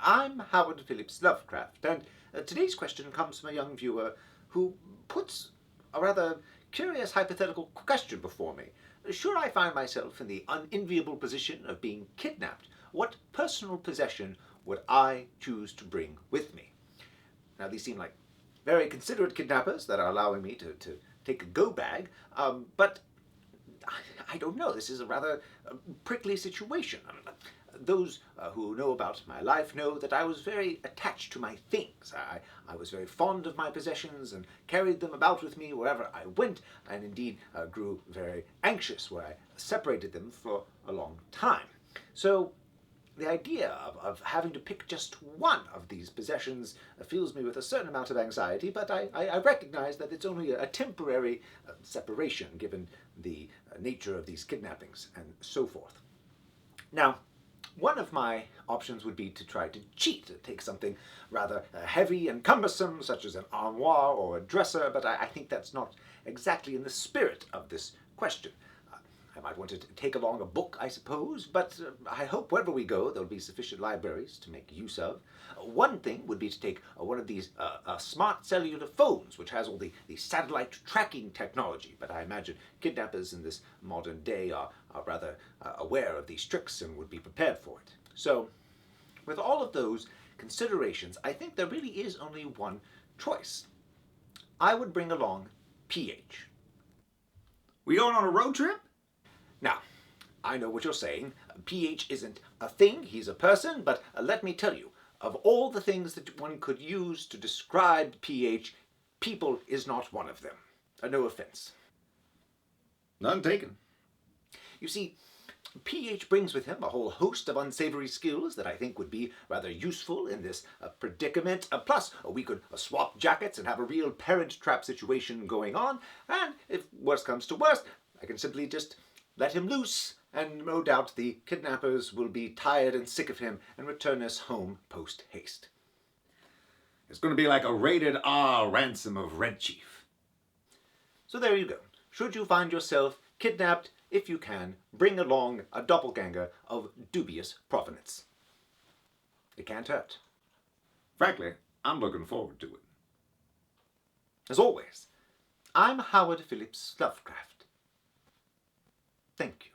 I'm Howard Phillips Lovecraft, and today's question comes from a young viewer who puts a rather curious hypothetical question before me. Should I find myself in the unenviable position of being kidnapped, what personal possession would I choose to bring with me? Now, these seem like very considerate kidnappers that are allowing me to take a go bag, but I don't know. This is a rather prickly situation. Those who know about my life know that I was very attached to my things. I was very fond of my possessions and carried them about with me wherever I went, and indeed grew very anxious where I separated them for a long time. So the idea of having to pick just one of these possessions fills me with a certain amount of anxiety, but I recognize that it's only a temporary separation given the nature of these kidnappings and so forth. Now, one of my options would be to try to cheat, to take something rather heavy and cumbersome, such as an armoire or a dresser, but I think that's not exactly in the spirit of this question. I might want to take along a book, I suppose, but I hope wherever we go there'll be sufficient libraries to make use of. One thing would be to take one of these smart cellular phones, which has all the satellite tracking technology, but I imagine kidnappers in this modern day are rather aware of these tricks and would be prepared for it. So, with all of those considerations, I think there really is only one choice. I would bring along PH. We going on a road trip? Now, I know what you're saying. PH isn't a thing, he's a person, but let me tell you, of all the things that one could use to describe PH, people is not one of them. No offense. None taken. You see, PH brings with him a whole host of unsavory skills that I think would be rather useful in this predicament. Plus, we could swap jackets and have a real parent trap situation going on, and if worst comes to worst, I can simply just let him loose, and no doubt the kidnappers will be tired and sick of him and return us home post-haste. It's going to be like a rated R ransom of Red Chief. So there you go. Should you find yourself kidnapped, if you can, bring along a doppelganger of dubious provenance. It can't hurt. Frankly, I'm looking forward to it. As always, I'm Howard Phillips Lovecraft. Thank you.